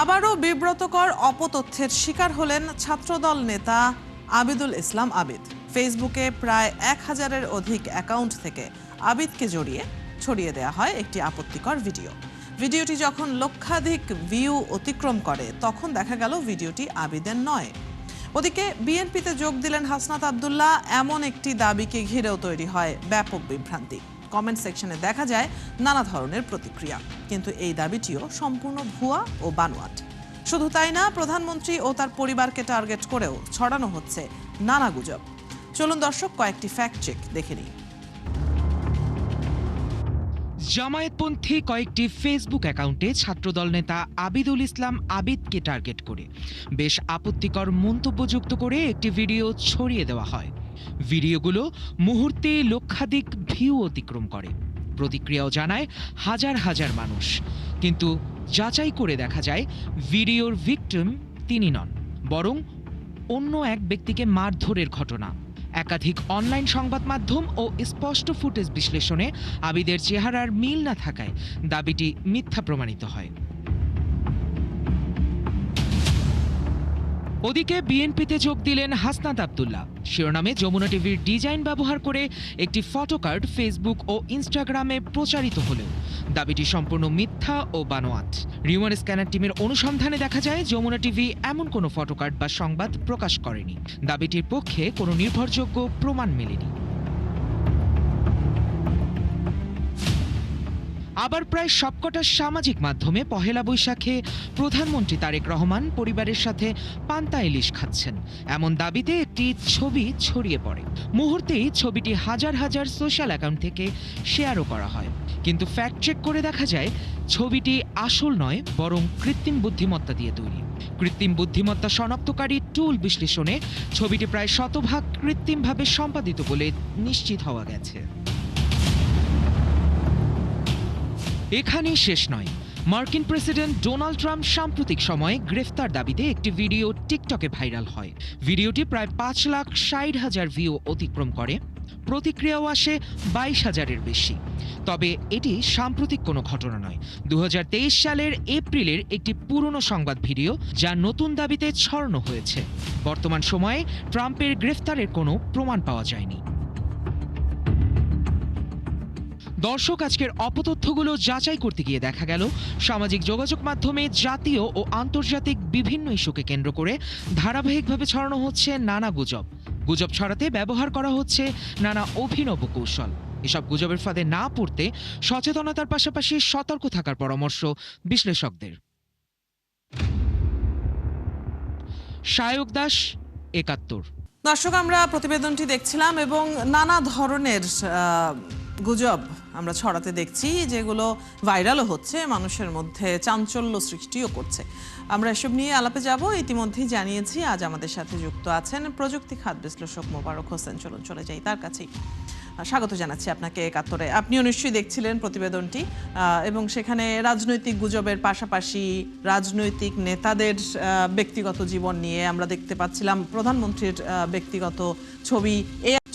আবারও বিব্রতকর অপতথ্যের শিকার হলেন ছাত্রদল নেতা আবিদুল ইসলাম আবিদ। ফেসবুকে প্রায় 1000-এর অধিক অ্যাকাউন্ট থেকে আবিদকে ছড়িয়ে দেওয়া হয় একটি আপত্তিকর ভিডিওটি যখন লক্ষাধিক ভিউ অতিক্রম করে তখন দেখা গেল ভিডিওটি আবিদের নয়। ওদিকে বিএনপিতে যোগ দিলেন হাসনাত আব্দুল্লাহ এমন একটি দাবিকে ঘিরেও তৈরি হয় ব্যাপক বিভ্রান্তি। কমেন্ট সেকশনে দেখা যায় নানা ধরনের প্রতিক্রিয়া, কিন্তু এই দাবিটিও সম্পূর্ণ ভুয়া ও বানোয়াট। শুধু তাই না, প্রধানমন্ত্রী ও তার পরিবারকে টার্গেট করেও ছড়ানো হচ্ছে নানা গুজব। চলুন দর্শক কয়েকটি ফ্যাক্ট চেক দেখে নিই। জামায়াতপন্থী কয়েকটি ফেসবুক অ্যাকাউন্টে ছাত্রদল নেতা আবিদুল ইসলাম আবিদকে টার্গেট করে বেশ আপত্তিকর মন্তব্য যুক্ত করে একটি ভিডিও ছড়িয়ে দেওয়া হয়। ভিডিওগুলো মুহূর্তে লক্ষাধিক ভিউ অতিক্রম করে, প্রতিক্রিয়াও জানায় হাজার হাজার মানুষ। কিন্তু যাচাই করে দেখা যায় ভিডিওর ভিকটিম তিনি নন, বরং অন্য এক ব্যক্তিকে মারধরের ঘটনা। একাধিক অনলাইন সংবাদ মাধ্যম ও স্পষ্ট ফুটেজ বিশ্লেষণে আবিদের চেহারার মিল না থাকায় দাবিটি মিথ্যা প্রমাণিত হয়। ওদিকে বিএনপিতে যোগ দিলেন হাসনাত আব্দুল্লাহ শিরোনামে যমুনা টিভির ডিজাইন ব্যবহার করে একটি ফটোকার্ড ফেসবুক ও ইনস্টাগ্রামে প্রচারিত হলেও দাবিটি সম্পূর্ণ মিথ্যা ও বানোয়াট। রিউমার স্ক্যানার টিমের অনুসন্ধানে দেখা যায় যমুনা টিভি এমন কোনো ফটোকার্ড বা সংবাদ প্রকাশ করেনি। দাবিটির পক্ষে কোনো নির্ভরযোগ্য প্রমাণ মেলেনি। আবার প্রায় সবকটা সামাজিক মাধ্যমে পহেলা বৈশাখে প্রধানমন্ত্রী তারেক রহমান পরিবারের সাথে পান্তা ইলিশ খাচ্ছেন এমন দাবিতে একটি ছবি ছড়িয়ে পড়ে। মুহূর্তেই ছবিটি হাজার হাজার সোশ্যাল অ্যাকাউন্ট থেকে শেয়ারও করা হয়, কিন্তু ফ্যাক্ট চেক করে দেখা যায় ছবিটি আসল নয়, বরং কৃত্রিম বুদ্ধিমত্তা দিয়ে তৈরি। কৃত্রিম বুদ্ধিমত্তা শনাক্তকারী টুল বিশ্লেষণে ছবিটি প্রায় শতভাগ কৃত্রিমভাবে সম্পাদিত বলে নিশ্চিত হওয়া গেছে। এখানেই শেষ নয়। মার্কিন প্রেসিডেন্ট ডোনাল্ড ট্রাম্প সাম্প্রতিক সময়ে গ্রেফতার দাবিতে একটি ভিডিও টিকটকে ভাইরাল হয়। ভিডিওটি প্রায় 5,60,000 ভিউ অতিক্রম করে, প্রতিক্রিয়াও আসে 22,000-এর বেশি। তবে এটি সাম্প্রতিক কোনো ঘটনা নয়। 2023 সালের এপ্রিলের একটি পুরনো সংবাদ ভিডিও, যা নতুন দাবিতে ছড়ানো হয়েছে। বর্তমান সময়ে ট্রাম্পের গ্রেফতারের কোনো প্রমাণ পাওয়া যায়নি। দর্শক, আজকের অপতথ্যগুলো যাচাই করতে গিয়ে দেখা গেল সামাজিক যোগাযোগ মাধ্যমে জাতীয় ও আন্তর্জাতিক বিভিন্ন ইস্যুকে কেন্দ্র করে ধারাবাহিকভাবে ছড়ানো হচ্ছে নানা গুজব ছড়াতে ব্যবহার করা হচ্ছে নানা অভিনব কৌশল। এসব গুজবের ফাঁদে না পড়তে সচেতনতার পাশাপাশি সতর্ক থাকার পরামর্শ বিশ্লেষকদের। শায়ক দাস, 71। দর্শক, আমরা প্রতিবেদনটি দেখছিলাম এবং নানা ধরনের গুজব আমরা ছড়াতে দেখছি, যেগুলো ভাইরালও হচ্ছে, মানুষের মধ্যে চাঞ্চল্য সৃষ্টিও করছে। আমরা এসব নিয়ে আলাপে যাব। ইতিমধ্যেই জানিয়েছি আজ আমাদের সাথে যুক্ত আছেন প্রযুক্তি খাত বিশ্লেষক মোবারক হোসেন। চলুন চলে যাই তার কাছেই। স্বাগত জানাচ্ছি আপনাকে 71-এ। আপনিও নিশ্চয়ই দেখছিলেন প্রতিবেদনটি, এবং সেখানে রাজনৈতিক গুজবের পাশাপাশি রাজনৈতিক নেতাদের ব্যক্তিগত জীবন নিয়ে আমরা দেখতে পাচ্ছিলাম প্রধানমন্ত্রীর ব্যক্তিগত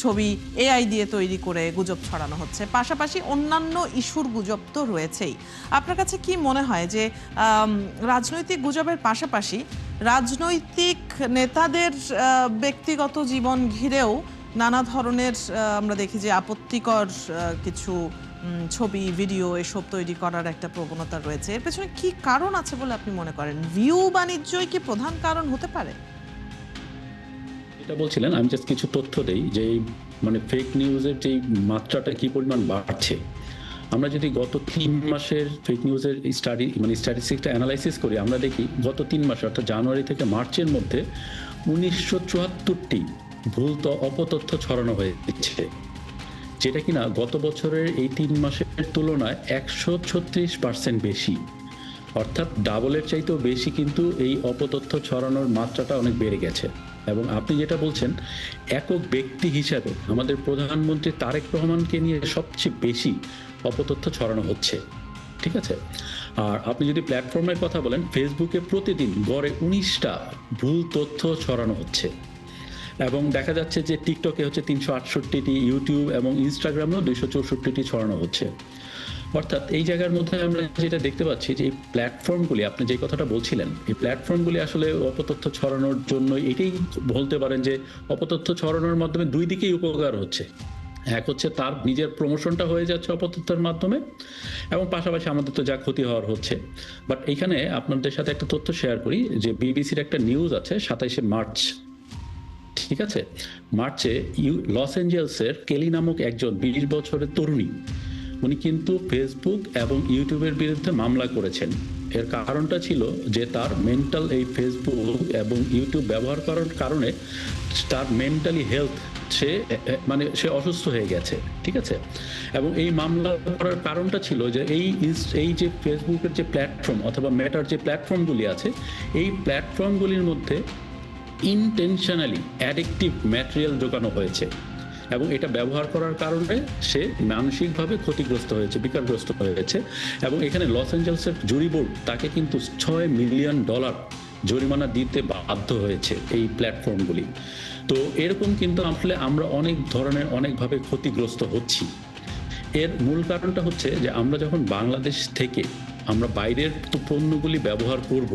ছবি এআই দিয়ে তৈরি করে গুজব ছড়ানো হচ্ছে। পাশাপাশি অন্যান্য ইস্যুর গুজব তো রয়েছেই। আপনার কাছে কি মনে হয় যে রাজনৈতিক গুজবের পাশাপাশি রাজনৈতিক নেতাদের ব্যক্তিগত জীবন ঘিরেও নানা ধরনের আমরা দেখি যে আপত্তিকর কিছু ছবি, ভিডিও এসব তৈরি করার একটা প্রবণতা রয়েছে? এর পেছনে কি কারণ আছে বলে আপনি মনে করেন? ভিউ বাণিজ্যই কি প্রধান কারণ হতে পারে? এটা বলছিলেন, আমি জাস্ট কিছু তথ্য দেই যে মানে ফেক নিউজের যে মাত্রাটা কি পরিমাণ বাড়ছে। আমরা যদি গত 3 মাসের ফেক নিউজের স্ট্যাটিস্টিক্সটা অ্যানালাইসিস করি, আমরা দেখি গত 3 মাসে অর্থাৎ জানুয়ারি থেকে মার্চের মধ্যে 1974টি ভুল অপতথ্য ছড়ানো হয়েছে, যেটা কিনা গত বছরের এই 3 মাসের তুলনায় 136% বেশি। অর্থাৎ ডাবলের চাইতেও বেশি কিন্তু এই অপতথ্য ছড়ানোর মাত্রাটা অনেক বেড়ে গেছে। এবং আপনি যেটা বলছেন, একক ব্যক্তি হিসাবে আমাদের প্রধানমন্ত্রী তারেক রহমানকে নিয়ে সবচেয়ে বেশি অপতথ্য ছড়ানো হচ্ছে, ঠিক আছে? আর আপনি যদি প্ল্যাটফর্মের কথা বলেন, ফেসবুকে প্রতিদিন গড়ে 19টা ভুল তথ্য ছড়ানো হচ্ছে, এবং দেখা যাচ্ছে যে টিকটকে হচ্ছে 368টি, ইউটিউব এবং ইনস্টাগ্রামেও 264টি ছড়ানো হচ্ছে। অর্থাৎ এই জায়গার মধ্যে আমরা যেটা দেখতে পাচ্ছি যে এই প্ল্যাটফর্মগুলি, আপনি যে কথাটা বলছিলেন, এই প্ল্যাটফর্মগুলি আসলে অপতথ্য ছড়ানোর জন্য, এটাই বলতে পারেন যে অপতথ্য ছড়ানোর মাধ্যমে দুই দিকেই উপকার হচ্ছে। এক হচ্ছে তার নিজের প্রমোশনটা হয়ে যাচ্ছে অপতথ্যের মাধ্যমে, এবং পাশাপাশি আমাদের তো যা ক্ষতি হওয়ার হচ্ছে। বাট এখানে আপনাদের সাথে একটা তথ্য শেয়ার করি যে বিবিসির একটা নিউজ আছে 27শে মার্চ, ঠিক আছে, মার্চে লস অ্যাঞ্জেলসের কেলি নামক একজন 20 বছরের তরুণী, উনি কিন্তু ফেসবুক এবং ইউটিউবের বিরুদ্ধে মামলা করেছেন। এর কারণটা ছিল যে তার মেন্টাল, এই ফেসবুক এবং ইউটিউব ব্যবহার করার কারণে তার মেন্টালি হেলথ, সে অসুস্থ হয়ে গেছে, ঠিক আছে। এবং এই মামলা করার কারণটা ছিল যে এই যে ফেসবুকের যে প্ল্যাটফর্ম অথবা মেটার যে প্ল্যাটফর্মগুলি আছে, এই প্ল্যাটফর্মগুলির মধ্যে ইনটেনশনালি অ্যাডিকটিভ ম্যাটেরিয়াল ঢোকানো হয়েছে, এবং এটা ব্যবহার করার কারণে সে মানসিকভাবে ক্ষতিগ্রস্ত হয়েছে, বিকারগ্রস্ত হয়েছে। এবং এখানে লস অ্যাঞ্জেলসের জুরি বোর্ড তাকে কিন্তু $6 মিলিয়ন জরিমানা দিতে বাধ্য হয়েছে এই প্ল্যাটফর্মগুলি। তো এরকম কিন্তু আসলে আমরা অনেক ধরনের অনেকভাবে ক্ষতিগ্রস্ত হচ্ছি। এর মূল কারণটা হচ্ছে যে আমরা যখন বাংলাদেশ থেকে আমরা বাইরের পণ্যগুলি ব্যবহার করব,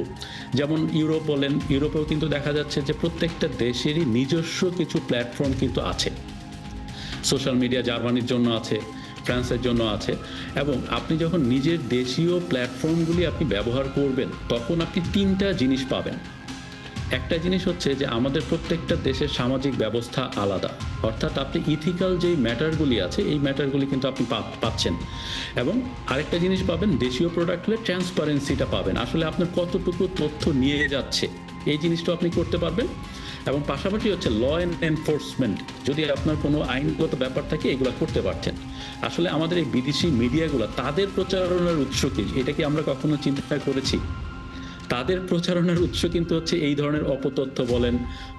যেমন ইউরোপ বলেন, ইউরোপেও কিন্তু দেখা যাচ্ছে যে প্রত্যেকটা দেশেরই নিজস্ব কিছু প্ল্যাটফর্ম কিন্তু আছে। সোশ্যাল মিডিয়া জার্মানির জন্য আছে, ফ্রান্সের জন্য আছে। এবং আপনি যখন নিজের দেশীয় প্ল্যাটফর্মগুলি আপনি ব্যবহার করবেন, তখন আপনি 3টা জিনিস পাবেন। একটা জিনিস হচ্ছে যে আমাদের প্রত্যেকটা দেশের সামাজিক ব্যবস্থা আলাদা, অর্থাৎ আপনি ইথিক্যাল যেই ম্যাটারগুলি আছে এই ম্যাটারগুলি কিন্তু আপনি পাচ্ছেন। এবং আরেকটা জিনিস পাবেন, দেশীয় প্রোডাক্ট হলে ট্রান্সপারেন্সিটা পাবেন, আসলে আপনার কতটুকু তথ্য নিয়ে যাচ্ছে এই জিনিসটা আপনি করতে পারবেন। এবং পাশাপাশি হচ্ছে ল অ্যান্ড এনফোর্সমেন্ট, যদি আপনার কোনো আইনগত ব্যাপার থাকে এগুলো করতে পারছেন। আসলে আমাদের এই বিদেশি মিডিয়াগুলো, তাদের প্রচারণার উৎস কি, এটা কি আমরা কখনো চিন্তা করেছি? তাদের প্রচারণার উৎস কিন্তু হচ্ছে এই ধরনের অপতথ্য বলেন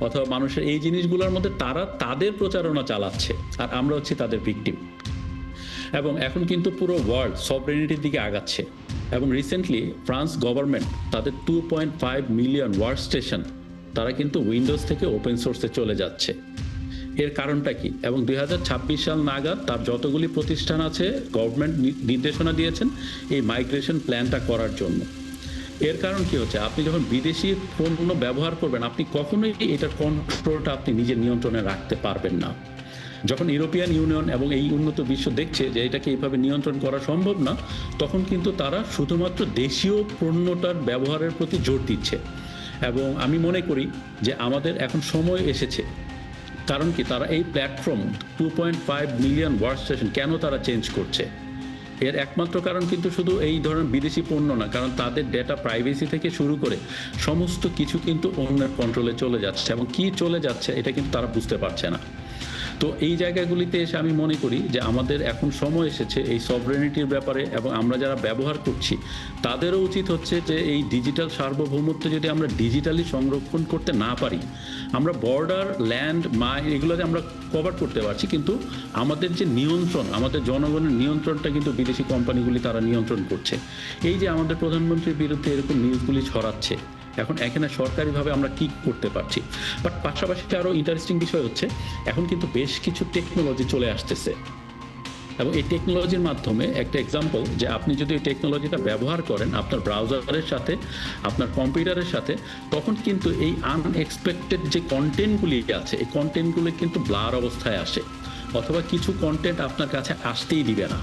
অথবা মানুষের এই জিনিসগুলোর মধ্যে তারা তাদের প্রচারণা চালাচ্ছে, আর আমরা হচ্ছে তাদের ভিকটিম। এবং এখন কিন্তু পুরো ওয়ার্ল্ড সভরেনিটির দিকে আগাচ্ছে। এবং রিসেন্টলি ফ্রান্স গভর্নমেন্ট তাদের 2.5 মিলিয়ন ওয়ার্ক স্টেশন তারা কিন্তু উইন্ডোজ থেকে ওপেন সোর্সে চলে যাচ্ছে। এর কারণটা কি? এবং 2026 সাল নাগাদ তার যতগুলি প্রতিষ্ঠান আছে গভর্নমেন্ট নির্দেশনা দিয়েছেন এই মাইগ্রেশন প্ল্যানটা করার জন্য। এর কারণ কি হচ্ছে, আপনি যখন বিদেশি পণ্য ব্যবহার করবেন, আপনি কখনোই এটার কন্ট্রোলটা আপনি নিজের নিয়ন্ত্রণে রাখতে পারবেন না। যখন ইউরোপিয়ান ইউনিয়ন এবং এই উন্নত বিশ্ব দেখছে যে এটাকে এইভাবে নিয়ন্ত্রণ করা সম্ভব না, তখন কিন্তু তারা শুধুমাত্র দেশীয় পণ্যটার ব্যবহারের প্রতি জোর দিচ্ছে। এবং আমি মনে করি যে আমাদের এখন সময় এসেছে, কারণ কি তারা এই প্ল্যাটফর্ম 2.5 মিলিয়ন ওয়ার্ক স্টেশন কেন তারা চেঞ্জ করছে, এর একমাত্র কারণ কিন্তু শুধু এই ধরনের বিদেশি পণ্য না, কারণ তাদের ডেটা প্রাইভেসি থেকে শুরু করে সমস্ত কিছু কিন্তু অন্যের কন্ট্রোলে চলে যাচ্ছে, এবং কি চলে যাচ্ছে এটা কিন্তু তারা বুঝতে পারছে না। তো এই জায়গাগুলিতে এসে আমি মনে করি যে আমাদের এখন সময় এসেছে এই সভরেনিটির ব্যাপারে, এবং আমরা যারা ব্যবহার করছি তাদেরও উচিত হচ্ছে যে এই ডিজিটাল সার্বভৌমত্ব যদি আমরা ডিজিটালি সংরক্ষণ করতে না পারি, আমরা বর্ডার, ল্যান্ড, মাইন এগুলোকে আমরা কভার করতে পারছি, কিন্তু আমাদের যে নিয়ন্ত্রণ, আমাদের জনগণের নিয়ন্ত্রণটা কিন্তু বিদেশি কোম্পানিগুলি তারা নিয়ন্ত্রণ করছে। এই যে আমাদের প্রধানমন্ত্রীর বিরুদ্ধে এরকম নিউজগুলি ছড়াচ্ছে, এখন এখানে সরকারিভাবে আমরা কি করতে পারছি। বাট পাশাপাশি আরও ইন্টারেস্টিং বিষয় হচ্ছে এখন কিন্তু বেশ কিছু টেকনোলজি চলে আসতেছে, এবং এই টেকনোলজির মাধ্যমে একটা এক্সাম্পল যে আপনি যদি এই টেকনোলজিটা ব্যবহার করেন আপনার ব্রাউজারের সাথে, আপনার কম্পিউটারের সাথে, তখন কিন্তু এই আনএক্সপেক্টেড যে কন্টেন্টগুলি আছে এই কন্টেন্টগুলি কিন্তু ব্লার অবস্থায় আসে, অথবা কিছু কন্টেন্ট আপনার কাছে আসতেই দিবে না।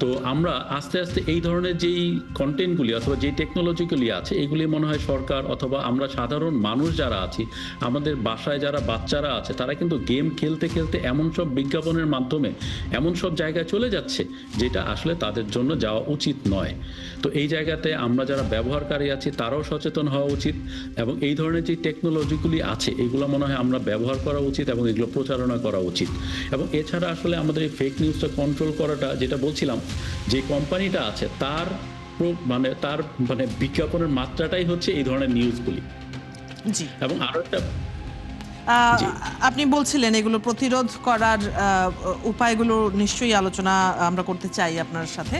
তো আমরা আস্তে আস্তে এই ধরনের যেই কন্টেন্টগুলি অথবা যেই টেকনোলজিগুলি আছে এগুলি মনে হয় সরকার অথবা আমরা সাধারণ মানুষ যারা আছি, আমাদের বাসায় যারা বাচ্চারা আছে, তারা কিন্তু গেম খেলতে খেলতে এমন সব বিজ্ঞাপনের মাধ্যমে এমন সব জায়গায় চলে যাচ্ছে যেটা আসলে তাদের জন্য যাওয়া উচিত নয়। তো এই জায়গাতে আমরা যারা ব্যবহারকারী আছি তারাও সচেতন হওয়া উচিত, এবং এই ধরনের যে টেকনোলজিগুলি আছে এগুলো মনে হয় আমরা ব্যবহার করা উচিত এবং এগুলো প্রচারণা করা উচিত। এবং এছাড়া আসলে আমাদের এই ফেক নিউজটা কন্ট্রোল করাটা, যেটা বলছিলাম যে কোম্পানিটা আছে তার মানে বিজ্ঞাপনের মাত্রাটাই হচ্ছে এই ধরনের নিউজগুলি। জি, এবং আরো একটা আপনি বলছিলেন এগুলো প্রতিরোধ করার উপায়গুলো নিশ্চয়ই আলোচনা আমরা করতে চাই আপনার সাথে।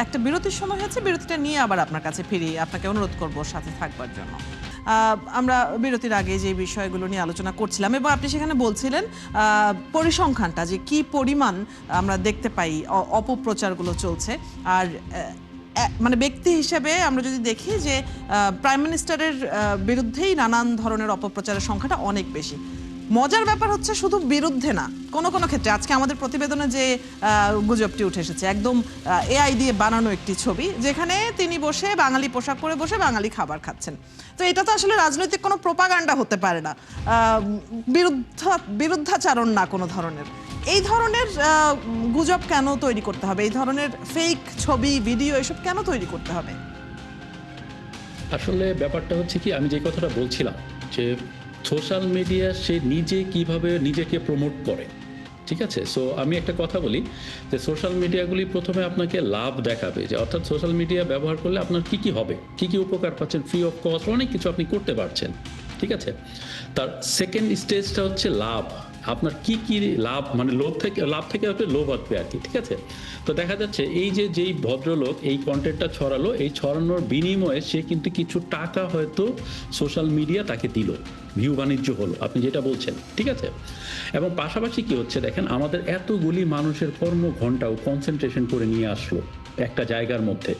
একটা বিরতির সময় হচ্ছে, বিরতিটা নিয়ে আবার আপনার কাছে ফিরি, আপনাকে অনুরোধ করব সাথে থাকবার জন্য। আমরা বিরতির আগে যে বিষয়গুলো নিয়ে আলোচনা করছিলাম এবং আপনি সেখানে বলছিলেন পরিসংখ্যানটা যে কি পরিমাণ আমরা দেখতে পাই অপপ্রচারগুলো চলছে। আর মানে ব্যক্তি হিসেবে আমরা যদি দেখি যে প্রাইম মিনিস্টারের বিরুদ্ধেই নানান ধরনের অপপ্রচারের সংখ্যাটা অনেক বেশি। মজার ব্যাপার হচ্ছে শুধু বিরুদ্ধে না, কোনো কোনো ক্ষেত্রে আজকে আমাদের প্রতিবেদনে যে গুজবটি উঠে এসেছে একদম এআই দিয়ে বানানো একটি ছবি, যেখানে তিনি বসে বাঙালি পোশাক পরে বসে বাঙালি খাবার খাচ্ছেন। তো এটা তো আসলে রাজনৈতিক কোনো প্রোপাগান্ডা হতে পারে না, বিরুদ্ধাচারণ না কোনো ধরনের। এই ধরনের গুজব কেন তৈরি করতে হবে? এই ধরনের ফেক ছবি ভিডিও এসব কেন তৈরি করতে হবে? আসলে ব্যাপারটা হচ্ছে কি, আমি যে কথাটা বলছিলাম যে সোশ্যাল মিডিয়া সে নিজে কিভাবে নিজেকে প্রমোট করে, ঠিক আছে? সো আমি একটা কথা বলি যে সোশ্যাল মিডিয়াগুলি প্রথমে আপনাকে লাভ দেখাবে, যে অর্থাৎ সোশ্যাল মিডিয়া ব্যবহার করলে আপনার কি কি হবে, কি কি উপকার পাচ্ছেন, ফ্রি অফ কস্ট অনেক কিছু আপনি করতে পারছেন, ঠিক আছে? তার সেকেন্ড স্টেজটা হচ্ছে লাভ, আপনার কি কি লাভ, মানে লাভ থেকে হচ্ছে লোভ আসবে আর কি, ঠিক আছে? তো দেখা যাচ্ছে এই যে যেই ভদ্রলোক এই কন্টেন্টটা ছড়ালো, এই ছড়ানোর বিনিময়ে সে কিন্তু কিছু টাকা হয়তো সোশ্যাল মিডিয়া তাকে দিল, ভিউ বাণিজ্য হলো, আপনি যেটা বলছেন, ঠিক আছে? এবং পাশাপাশি কি হচ্ছে দেখেন, আমাদের এতগুলি মানুষের কর্মঘণ্টাও কনসেন্ট্রেশন করে নিয়ে আসলো একটা জায়গার মধ্যে,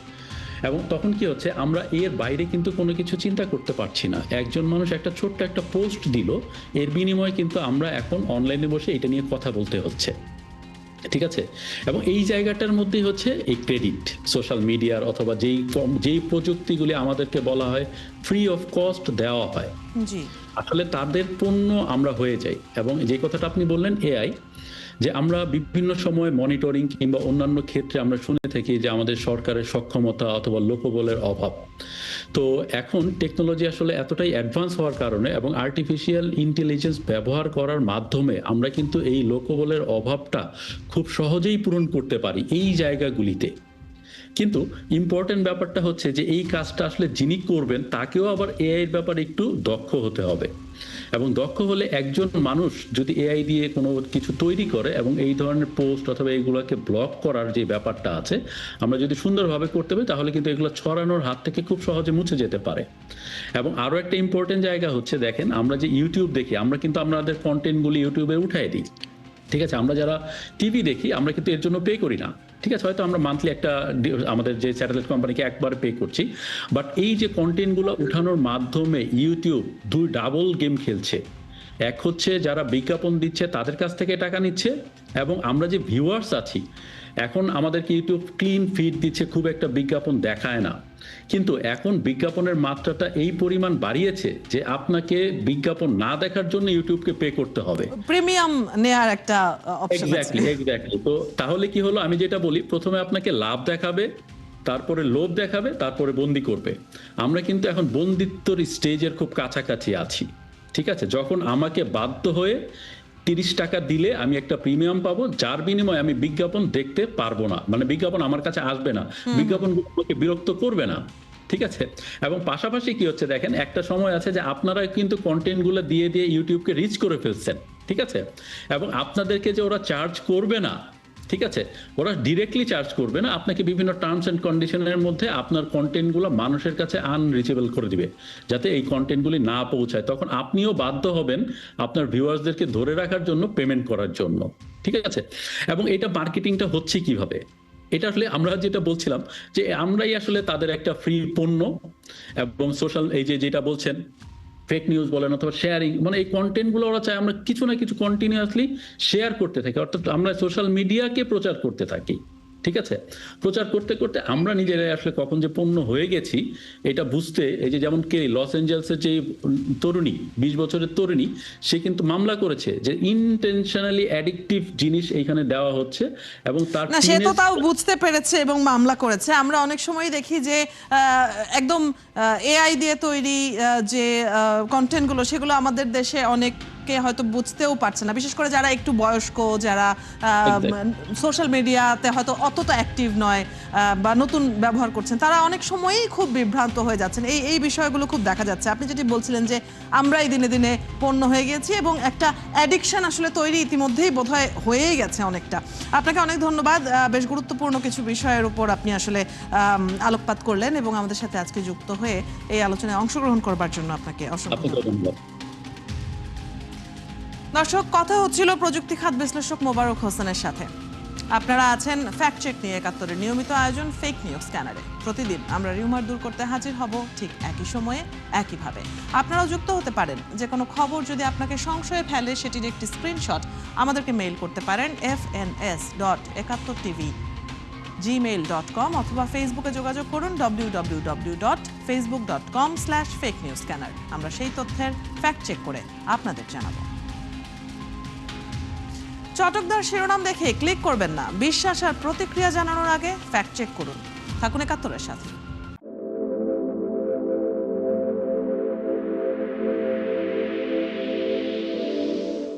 এবং তখন কি হচ্ছে, আমরা এর বাইরে কিন্তু কোনো কিছু চিন্তা করতে পারছি না। একজন মানুষ একটা ছোট্ট একটা পোস্ট দিল, এর বিনিময়ে কিন্তু আমরা এখন অনলাইনে বসে এটা নিয়ে কথা বলতে হচ্ছে, ঠিক আছে? এবং এই জায়গাটার মধ্যেই হচ্ছে এই ক্রেডিট সোশ্যাল মিডিয়ার, অথবা যেই প্রযুক্তিগুলি আমাদেরকে বলা হয় ফ্রি অফ কস্ট দেওয়া হয়, জি, আসলে তাদের পণ্য আমরা হয়ে যাই। এবং যে কথাটা আপনি বললেন এআই, যে আমরা বিভিন্ন সময় মনিটরিং কিংবা অন্যান্য ক্ষেত্রে আমরা শুনে থাকি যে আমাদের সরকারের সক্ষমতা অথবা লোকবলের অভাব। তো এখন টেকনোলজি আসলে এতটাই অ্যাডভান্স হওয়ার কারণে এবং আর্টিফিশিয়াল ইন্টেলিজেন্স ব্যবহার করার মাধ্যমে আমরা কিন্তু এই লোকবলের অভাবটা খুব সহজেই পূরণ করতে পারি এই জায়গাগুলিতে। কিন্তু ইম্পর্টেন্ট ব্যাপারটা হচ্ছে যে এই কাজটা আসলে যিনি করবেন তাকেও আবার এআই এর ব্যাপারে একটু দক্ষ হতে হবে, এবং দক্ষ হলে একজন মানুষ যদি এআই দিয়ে কোনো কিছু তৈরি করে এবং এই ধরনের পোস্ট অথবা এইগুলোকে ব্লক করার যে ব্যাপারটা আছে, আমরা যদি সুন্দরভাবে করতে পারি তাহলে কিন্তু এগুলো ছড়ানোর হাত থেকে খুব সহজে মুছে যেতে পারে। এবং আরো একটা ইম্পর্টেন্ট জায়গা হচ্ছে, দেখেন আমরা যে ইউটিউব দেখি, আমরা কিন্তু আমাদের কন্টেন্টগুলি ইউটিউবে উঠাই দিই, ঠিক আছে? আমরা যারা টিভি দেখি আমরা কিন্তু এর জন্য পে করি না, ঠিক আছে? হয়তো আমরা মান্থলি একটা আমাদের যে স্যাটেলাইট কোম্পানিকে একবার পে করছি, বাট এই যে কন্টেন্টগুলো উঠানোর মাধ্যমে ইউটিউব দুই ডাবল গেম খেলছে। এক হচ্ছে যারা বিজ্ঞাপন দিচ্ছে তাদের কাছ থেকে টাকা নিচ্ছে, এবং আমরা যে ভিউয়ার্স আছি, এখন আমাদেরকে ইউটিউব ক্লিন ফিড দিচ্ছে, খুব একটা বিজ্ঞাপন দেখায় না। কিন্তু এখন বিজ্ঞাপনের মাত্রাটা এই পরিমাণ বাড়িয়েছে যে আপনাকে বিজ্ঞাপন না দেখার জন্য ইউটিউবকে পে করতে হবে, প্রিমিয়াম নেয়ার একটা অপশন আছে। এক্স্যাক্টলি। তো তাহলে কি হলো, আমি যেটা বলি, প্রথমে আপনাকে লাভ দেখাবে, তারপরে লোভ দেখাবে, তারপরে বন্দি করবে। আমরা কিন্তু এখন বন্দিত্বর স্টেজের খুব কাছাকাছি আছি, ঠিক আছে? যখন আমাকে বাধ্য হয়ে 30 টাকা দিলে আমি একটা প্রিমিয়াম পাবো, যার বিনিময়ে আমি বিজ্ঞাপন দেখতে পারবো না, মানে বিজ্ঞাপন আমার কাছে আসবে না, বিজ্ঞাপনগুলো আমাকে বিরক্ত করবে না, ঠিক আছে? এবং পাশাপাশি কি হচ্ছে দেখেন, একটা সময় আছে যে আপনারা কিন্তু কন্টেন্টগুলো দিয়ে দিয়ে ইউটিউবকে রিচ করে ফেলছেন, ঠিক আছে? এবং আপনাদেরকে যে ওরা চার্জ করবে না, ঠিক আছে, ওরা ডিরেক্টলি চার্জ করবে না, আপনাকে বিভিন্ন টার্মস এন্ড কন্ডিশনের মধ্যে আপনার কন্টেন্টগুলো মানুষের কাছে আনরিচেবল করে দিবে, যাতে এই কন্টেন্টগুলি না পৌঁছায়। তখন আপনিও বাধ্য হবেন আপনার ভিউয়ার্সদেরকে ধরে রাখার জন্য পেমেন্ট করার জন্য, ঠিক আছে? এবং এটা মার্কেটিংটা হচ্ছে কিভাবে, এটা আসলে আমরা যেটা বলছিলাম যে আমরাই আসলে তাদের একটা ফ্রি পণ্য, এবং সোশ্যাল এই যে যেটা বলছেন ফেক নিউজ বলেন অথবা শেয়ারিং, মানে এই কন্টেন্টগুলো ওরা চায় আমরা কিছু না কিছু কন্টিনিউয়াসলি শেয়ার করতে থাকি, অর্থাৎ আমরা সোশ্যাল মিডিয়াকে প্রচার করতে থাকি, ঠিক আছে? প্রচার করতে করতে আমরা নিজেরাই আসলে কখন যে পণ্য হয়ে গেছি এটা বুঝতে, এই যে যেমন কে লস এঞ্জেলসের যে তরুণী, 20 বছরের তরুণী, সে কিন্তু মামলা করেছে যে ইনটেনশনালি অ্যাডিকটিভ জিনিস এইখানে দেওয়া হচ্ছে, এবং তার না, সে তো তাও বুঝতে পেরেছে এবং মামলা করেছে। আমরা অনেক সময় দেখি যে একদম এআই দিয়ে তৈরি যে কন্টেন্টগুলো, সেগুলো আমাদের দেশে অনেক অনেকে হয়তো বুঝতেও পারছে না, বিশেষ করে যারা একটু বয়স্ক, যারা সোশ্যাল মিডিয়াতে হয়তো অতটা অ্যাক্টিভ নয় বা নতুন ব্যবহার করছেন, তারা অনেক সময়ই খুব বিভ্রান্ত হয়ে যাচ্ছেন। এই বিষয়গুলো খুব দেখা যাচ্ছে। আপনি যেটি বলছিলেন যে আমরাই দিনে দিনে পণ্য হয়ে গেছি এবং একটা অ্যাডিকশন আসলে তৈরি ইতিমধ্যেই বোধহয় হয়েই গেছে অনেকটা। আপনাকে অনেক ধন্যবাদ। বেশ গুরুত্বপূর্ণ কিছু বিষয়ের উপর আপনি আসলে আলোকপাত করলেন এবং আমাদের সাথে আজকে যুক্ত হয়ে এই আলোচনায় অংশগ্রহণ করবার জন্য আপনাকে অসংখ্য ধন্যবাদ। দর্শক, কথা হচ্ছিল প্রযুক্তি খাত বিশ্লেষক মোবারক হোসেনের সাথে। আপনারা আছেন ফ্যাক্ট চেক নিয়ে একাত্তরের নিয়মিত আয়োজন ফেক নিউজ স্ক্যানারে। প্রতিদিন আমরা রিউমার দূর করতে হাজির হব ঠিক একই সময়ে একইভাবে। আপনারাও যুক্ত হতে পারেন। যে কোনো খবর যদি আপনাকে সংশয়ে ফেলে সেটির একটি স্ক্রিনশট আমাদেরকে মেইল করতে পারেন fns.71tv@gmail.com অথবা ফেসবুকে যোগাযোগ করুন www.facebook.com/fakenewscanner। আমরা সেই তথ্যের ফ্যাক্ট চেক করে আপনাদের জানাবো। চটকদার শিরোনাম দেখে ক্লিক করবেন না। বিশ্বাস আর প্রতিক্রিয়া জানানোর আগে ফ্যাক্ট চেক করুন। থাকুন একাত্তরের সাথে।